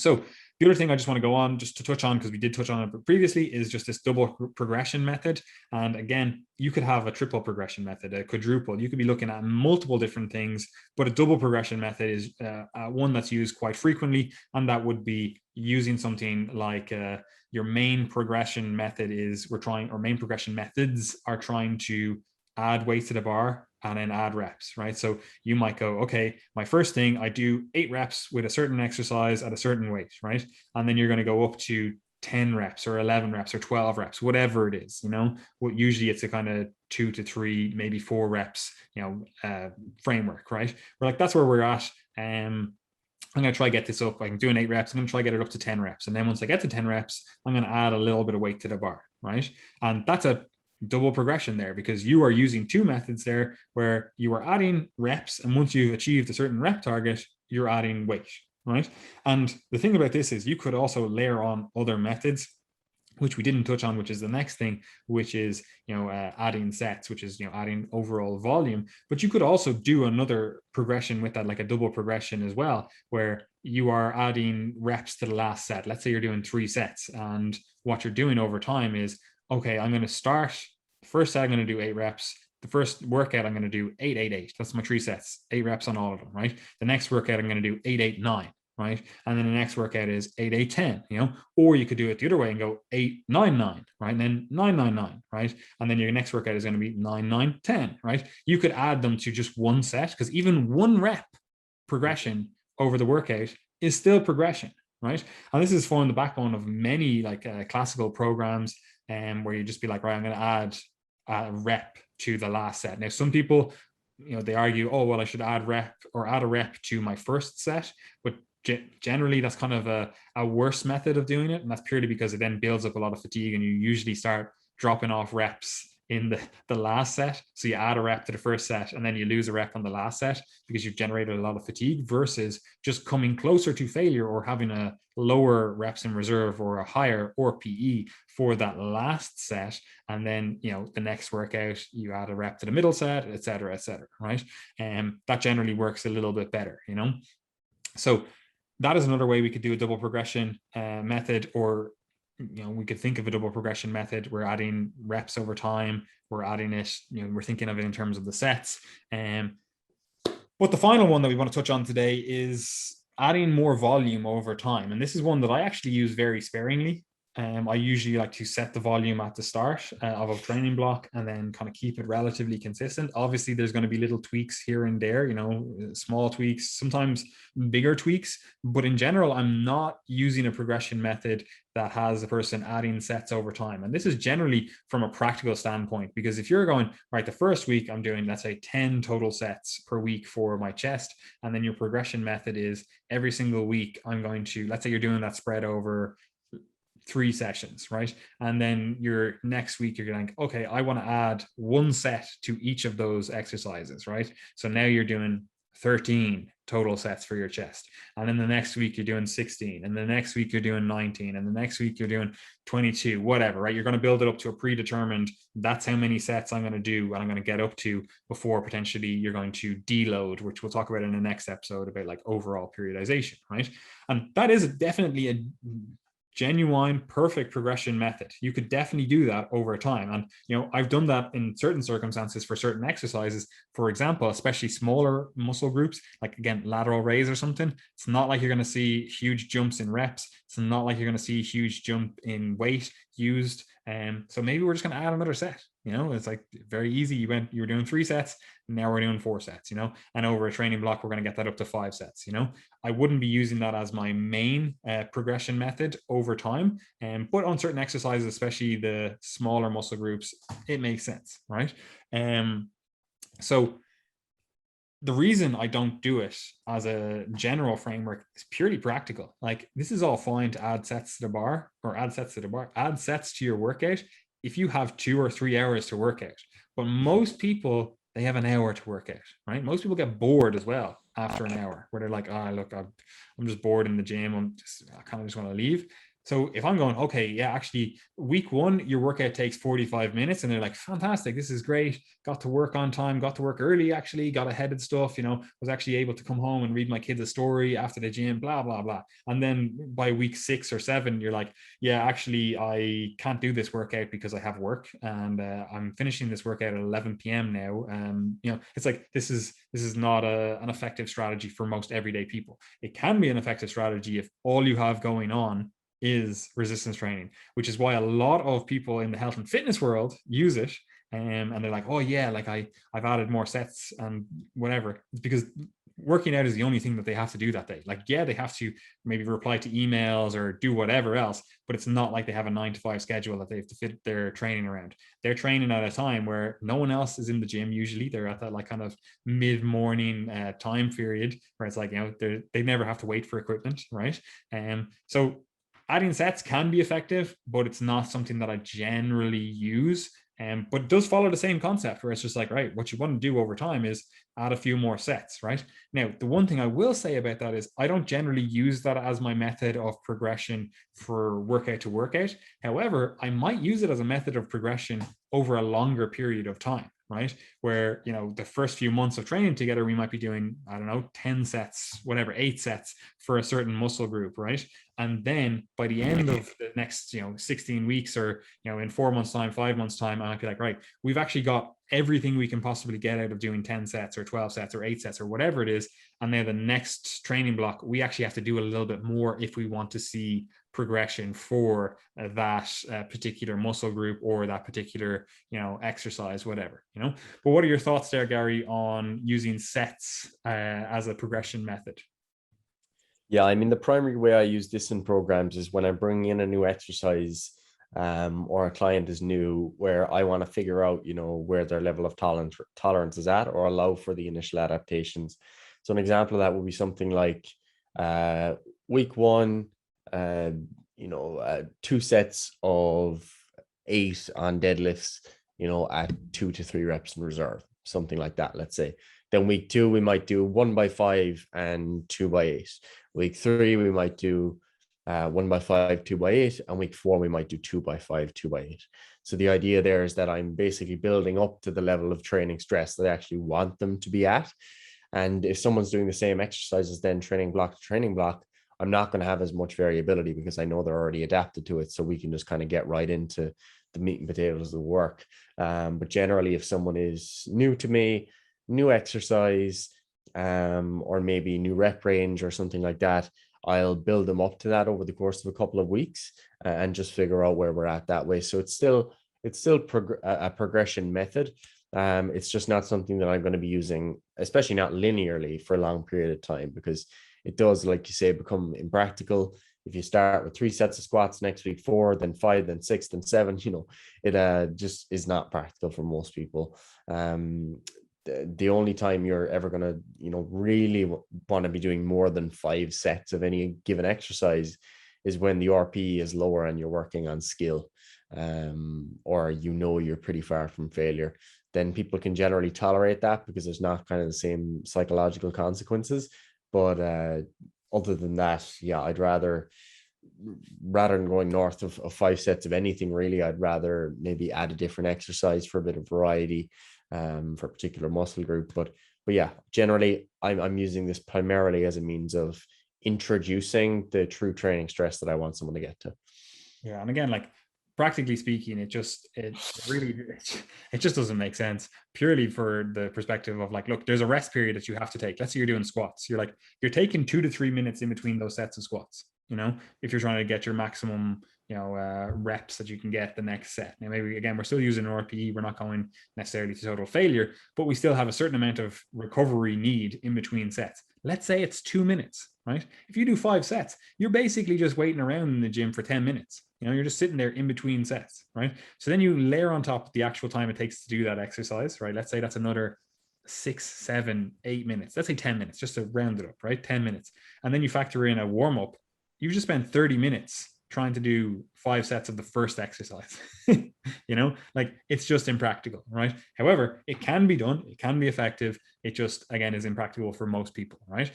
So the other thing I just want to go on just to touch on, because we did touch on it previously, is just this double progression method. And again, you could have a triple progression method, a quadruple. You could be looking at multiple different things, but a double progression method is one that's used quite frequently. And that would be using something like your main progression method is main progression methods are trying to add weight to the bar and then add reps, right? So you might go, okay, my first thing, I do 8 reps with a certain exercise at a certain weight, right? And then you're going to go up to 10 reps or 11 reps or 12 reps, whatever it is, what usually it's a kind of 2 to 3, maybe 4 reps, framework, right? We're like, that's where we're at. I'm going to try get this up. I can do an 8 reps. I'm going to try get it up to 10 reps. And then once I get to 10 reps, I'm going to add a little bit of weight to the bar, right? And that's a double progression there, because you are using 2 methods there where you are adding reps, and once you've achieved a certain rep target, you're adding weight, right? And the thing about this is you could also layer on other methods, which we didn't touch on, which is the next thing, which is adding sets, which is adding overall volume. But you could also do another progression with that, like a double progression as well, where you are adding reps to the last set. Let's say you're doing 3 sets, and what you're doing over time is, okay, I'm going to start the first set, I'm going to do 8 reps. The first workout, I'm going to do 8, 8, 8. That's my 3 sets, 8 reps on all of them, right? The next workout, I'm going to do 8, 8, 9, right? And then the next workout is 8, 8, 10, or you could do it the other way and go 8, 9, 9, right? And then 9, 9, 9, right? And then your next workout is going to be 9, 9, 10, right? You could add them to just one set, because even 1 rep progression over the workout is still progression, right? And this is forming the backbone of many classical programs, where you just be like, right, I'm going to add a rep to the last set. Now, some people, they argue, oh, well, I should add a rep to my first set, but generally that's kind of a worse method of doing it, and that's purely because it then builds up a lot of fatigue, and you usually start dropping off reps in the last set. So you add a rep to the first set and then you lose a rep on the last set because you've generated a lot of fatigue, versus just coming closer to failure or having a lower reps in reserve or a higher RPE for that last set. And then, the next workout, you add a rep to the middle set, et cetera, right? And that generally works a little bit better, So that is another way we could do a double progression method, or we could think of a double progression method. We're adding reps over time. We're adding it, we're thinking of it in terms of the sets. But the final one that we want to touch on today is adding more volume over time. And this is one that I actually use very sparingly. I usually like to set the volume at the start of a training block and then kind of keep it relatively consistent. Obviously, there's going to be little tweaks here and there, small tweaks, sometimes bigger tweaks. But in general, I'm not using a progression method that has a person adding sets over time. And this is generally from a practical standpoint, because if you're going, right, the first week I'm doing, let's say 10 total sets per week for my chest. And then your progression method is every single week I'm going to, let's say you're doing that spread over 3 sessions, right? And then your next week, you're going, okay, I want to add 1 set to each of those exercises, right? So now you're doing 13 total sets for your chest. And then the next week you're doing 16, and the next week you're doing 19, and the next week you're doing 22, whatever, right? You're going to build it up to a predetermined, that's how many sets I'm going to do and I'm going to get up to before potentially you're going to deload, which we'll talk about in the next episode about like overall periodization, right? And that is definitely a genuine perfect progression method. You could definitely do that over time. And I've done that in certain circumstances for certain exercises. For example, especially smaller muscle groups, like again, lateral raise or something. It's not like you're going to see huge jumps in reps. It's not like you're going to see a huge jump in weight used. So maybe we're just going to add another set. It's like very easy. You were doing 3 sets. Now we're doing 4 sets, and over a training block, we're going to get that up to 5 sets. I wouldn't be using that as my main progression method over time. But on certain exercises, especially the smaller muscle groups, it makes sense, right? So the reason I don't do it as a general framework is purely practical. Like, this is all fine to add sets to the bar, add sets to your workout if you have 2 or 3 hours to work out. But most people, they have an hour to work out, right? Most people get bored as well after an hour, where they're like, look, I'm just bored in the gym. I kind of just want to leave. So if I'm going, okay, yeah, actually, week one, your workout takes 45 minutes, and they're like, fantastic, this is great. Got to work on time, got to work early, actually, got ahead of stuff, was actually able to come home and read my kids a story after the gym, blah, blah, blah. And then by week 6 or 7, you're like, yeah, actually, I can't do this workout because I have work, and I'm finishing this workout at 11 p.m. now. It's like this is not an effective strategy for most everyday people. It can be an effective strategy if all you have going on is resistance training, which is why a lot of people in the health and fitness world use it. And they're like, oh yeah, like I've added more sets and whatever. It's because working out is the only thing that they have to do that day. Like, yeah, they have to maybe reply to emails or do whatever else, but it's not like they have a 9 to 5 schedule that they have to fit their training around. They're training at a time where no one else is in the gym. Usually they're at that like kind of mid-morning time period where it's like, they never have to wait for equipment, right? So adding sets can be effective, but it's not something that I generally use. But it does follow the same concept where it's just like, right, what you want to do over time is add a few more sets, right? Now, the one thing I will say about that is I don't generally use that as my method of progression for workout to workout. However, I might use it as a method of progression over a longer period of time, right? Where, the first few months of training together, we might be doing, I don't know, 10 sets, whatever, 8 sets for a certain muscle group, right? And then by the end of the next 16 weeks, or in 4 months time, 5 months time, I might be like, right, we've actually got everything we can possibly get out of doing 10 sets or 12 sets or 8 sets or whatever it is. And then the next training block, we actually have to do a little bit more if we want to see progression for that particular muscle group or that particular exercise, whatever. But what are your thoughts there, Gary, on using sets as a progression method? Yeah, I mean, the primary way I use this in programs is when I bring in a new exercise, or a client is new, where I want to figure out, where their level of tolerance is at, or allow for the initial adaptations. So an example of that would be something like week one, 2 sets of 8 on deadlifts, at 2 to 3 reps in reserve, something like that, let's say. Then week two, we might do 1x5 and 2x8. Week three, we might do 1x5, 2x8, and week four, we might do 2x5, 2x8. So the idea there is that I'm basically building up to the level of training stress that I actually want them to be at. And if someone's doing the same exercises, then training block to training block, I'm not going to have as much variability because I know they're already adapted to it. So we can just kind of get right into the meat and potatoes of the work. But generally, if someone is new to me, new exercise, or maybe new rep range or something like that, I'll build them up to that over the course of a couple of weeks, and just figure out where we're at that way. So it's still a progression method. It's just not something that I'm going to be using, especially not linearly, for a long period of time, because it does, like you say, become impractical. If you start with 3 sets of squats, next week 4, then 5, then 6, then 7, it just is not practical for most people. The only time you're ever going to, really want to be doing more than 5 sets of any given exercise is when the RP is lower and you're working on skill, or you're pretty far from failure. Then people can generally tolerate that because there's not kind of the same psychological consequences. But other than that, yeah, I'd rather than going north of 5 sets of anything, really, I'd rather maybe add a different exercise for a bit of variety, for a particular muscle group. But yeah, generally I'm using this primarily as a means of introducing the true training stress that I want someone to get to. Yeah, and again, like practically speaking, it really it just doesn't make sense purely for the perspective of like, look, there's a rest period that you have to take. Let's say you're doing squats. You're taking 2 to 3 minutes in between those sets of squats. If you're trying to get your maximum, reps that you can get the next set. Now, maybe again, we're still using RPE. We're not going necessarily to total failure, but we still have a certain amount of recovery need in between sets. Let's say it's 2 minutes, right? If you do 5 sets, you're basically just waiting around in the gym for 10 minutes. You're just sitting there in between sets, right? So then you layer on top the actual time it takes to do that exercise, right? Let's say that's another 6, 7, 8 minutes. Let's say 10 minutes, just to round it up, right? 10 minutes. And then you factor in a warm up. You've just spent 30 minutes trying to do 5 sets of the first exercise. Like it's just impractical, right? However, it can be done, it can be effective. It just, again, is impractical for most people, right?